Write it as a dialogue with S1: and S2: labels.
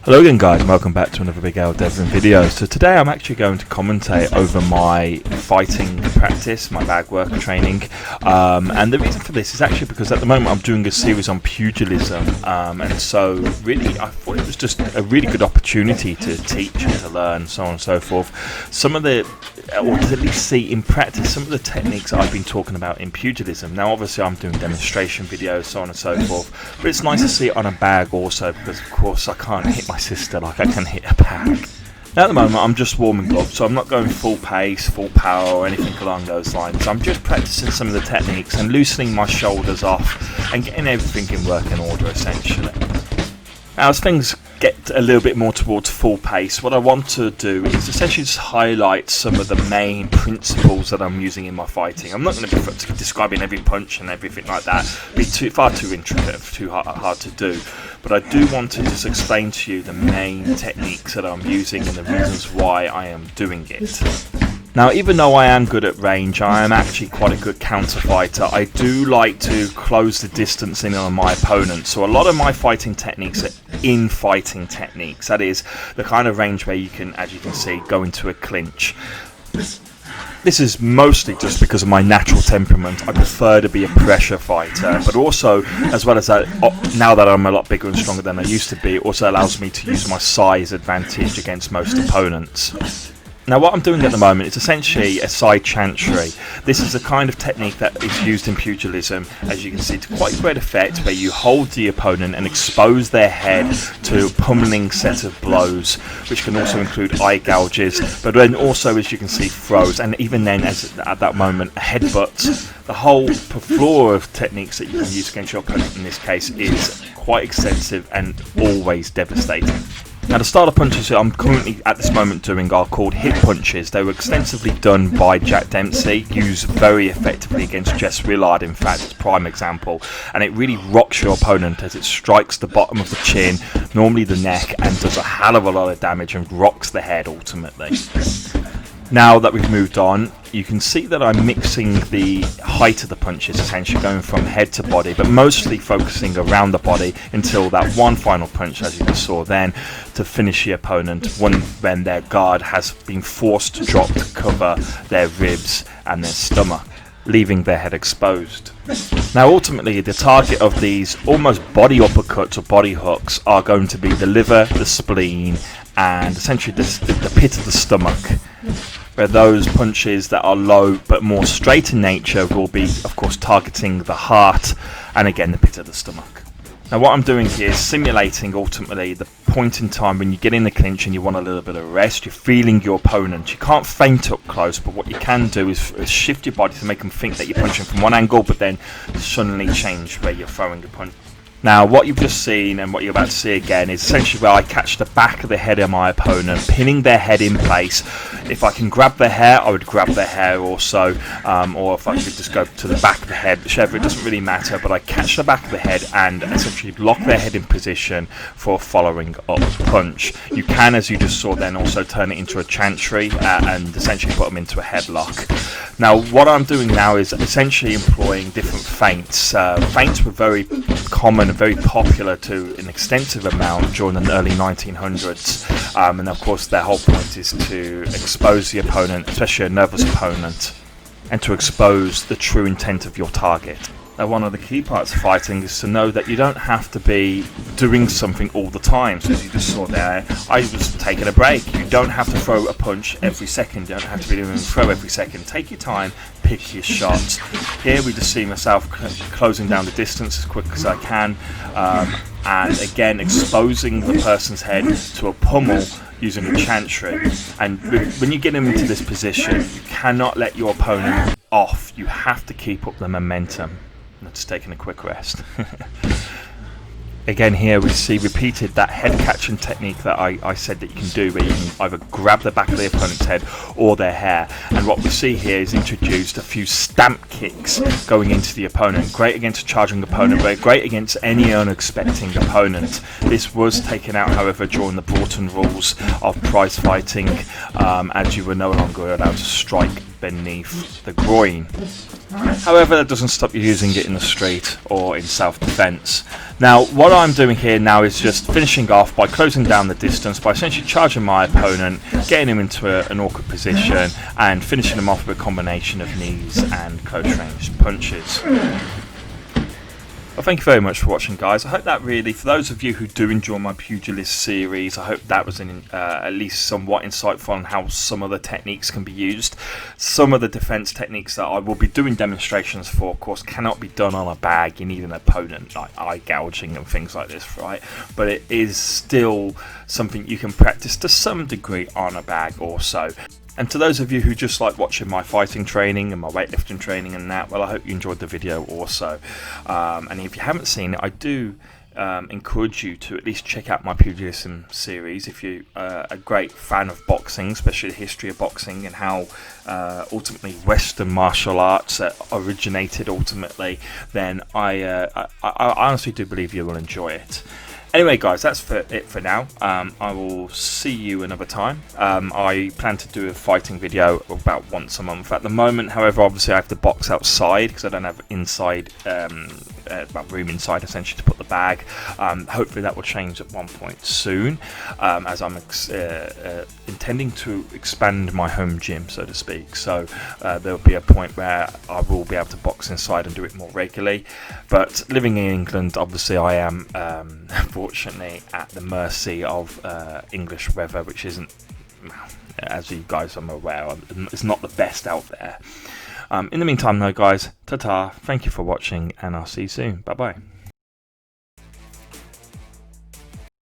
S1: Hello again guys, and welcome back to another Big L Devlin video. So today I'm actually going to commentate over my fighting practice, my bagwork training, and the reason for this is actually because at the moment I'm doing a series on pugilism, and so really I thought it was just a really good opportunity to teach and to learn, so on and so forth. Some of the, or to at least see in practice, some of the techniques I've been talking about in pugilism. Now obviously I'm doing demonstration videos, so on and so forth, but it's nice to see it on a bag also, because of course I can't hit my sister like I can hit a bag. Now at the moment I'm just warming up, so I'm not going full pace, full power or anything along those lines. I'm just practicing some of the techniques and loosening my shoulders off and getting everything in working order essentially. Now as things get a little bit more towards full pace, what I want to do is essentially just highlight some of the main principles that I'm using in my fighting. I'm not going to be describing every punch and everything like that, it'd be far too intricate, too hard to do, but I do want to just explain to you the main techniques that I'm using and the reasons why I am doing it. Now, even though I am good at range, I am actually quite a good counter fighter. I do like to close the distance in on my opponent. So a lot of my fighting techniques are in-fighting techniques. That is, the kind of range where you can, as you can see, go into a clinch. This is mostly just because of my natural temperament. I prefer to be a pressure fighter, but also, as well as that, now that I'm a lot bigger and stronger than I used to be, it also allows me to use my size advantage against most opponents. Now what I'm doing at the moment is essentially a side chantry. This is a kind of technique that is used in pugilism, as you can see, to quite great effect, where you hold the opponent and expose their head to a pummeling set of blows, which can also include eye gouges, but then also, as you can see, throws, and even then, as at that moment, headbutts. The whole plethora of techniques that you can use against your opponent in this case is quite extensive and always devastating. Now the style of punches that I'm currently at this moment doing are called hip punches. They were extensively done by Jack Dempsey, used very effectively against Jess Willard, in fact, as a prime example, and it really rocks your opponent as it strikes the bottom of the chin, normally the neck, and does a hell of a lot of damage and rocks the head ultimately. Now that we've moved on, you can see that I'm mixing the height of the punches, essentially going from head to body, but mostly focusing around the body until that one final punch, as you just saw then, to finish the opponent when their guard has been forced to drop to cover their ribs and their stomach, leaving their head exposed. Now ultimately the target of these almost body uppercuts or body hooks are going to be the liver, the spleen, and essentially the pit of the stomach, where those punches that are low but more straight in nature will be, of course, targeting the heart and again the pit of the stomach. Now what I'm doing here is simulating ultimately the point in time when you get in the clinch and you want a little bit of rest. You're feeling your opponent. You can't feint up close, but what you can do is shift your body to make them think that you're punching from one angle, but then suddenly change where you're throwing the punch. Now what you've just seen and what you're about to see again is essentially where I catch the back of the head of my opponent, pinning their head in place. If I can grab their hair, I would grab their hair also, or if I could just go to the back of the head, whichever, it doesn't really matter, but I catch the back of the head and essentially lock their head in position for a following up punch. You can, as you just saw then, also turn it into a chantry and essentially put them into a headlock. Now what I'm doing now is essentially employing different feints. Feints were very common and very popular to an extensive amount during the early 1900s, and of course their whole point is to expose the opponent, especially a nervous opponent, and to expose the true intent of your target. Now one of the key parts of fighting is to know that you don't have to be doing something all the time. So as you just saw there, I was taking a break. You don't have to throw a punch every second. You don't have to be doing a throw every second. Take your time, pick your shots. Here we just see myself closing down the distance as quick as I can, and again exposing the person's head to a pummel using a chantry. And when you get them into this position, you cannot let your opponent off. You have to keep up the momentum. Just taking a quick rest. Again here we see repeated that head catching technique that I said that you can do, where you can either grab the back of the opponent's head or their hair, and what we see here is introduced a few stamp kicks going into the opponent. Great against a charging opponent, but great against any unexpecting opponent. This was taken out however during the Broughton rules of prize fighting, as you were no longer allowed to strike beneath the groin. However, that doesn't stop you using it in the street or in self-defense. Now, what I'm doing here now is just finishing off by closing down the distance, by essentially charging my opponent, getting him into an awkward position, and finishing him off with a combination of knees and close-range punches. Well, thank you very much for watching, guys. I hope that really, for those of you who do enjoy my pugilist series, I hope that was at least somewhat insightful on how some of the techniques can be used. Some of the defense techniques that I will be doing demonstrations for, of course, cannot be done on a bag. You need an opponent, like eye gouging and things like this, right? But it is still something you can practice to some degree on a bag also. And to those of you who just like watching my fighting training and my weightlifting training and that, well, I hope you enjoyed the video also. And if you haven't seen it, I do encourage you to at least check out my pugilism series if you're a great fan of boxing, especially the history of boxing and how ultimately Western martial arts originated ultimately, then I honestly do believe you will enjoy it. Anyway, guys, that's it for now. I will see you another time. I plan to do a fighting video about once a month at the moment. However, obviously I have to box outside because I don't have inside room inside essentially to put the bag. Hopefully that will change at one point soon, as I'm intending to expand my home gym, so to speak. So there'll be a point where I will be able to box inside and do it more regularly. But living in England, obviously I am unfortunately at the mercy of English weather, which isn't, as you guys are aware of, it's not the best out there. In the meantime though, guys, ta-ta, thank you for watching, and I'll see you soon. Bye bye.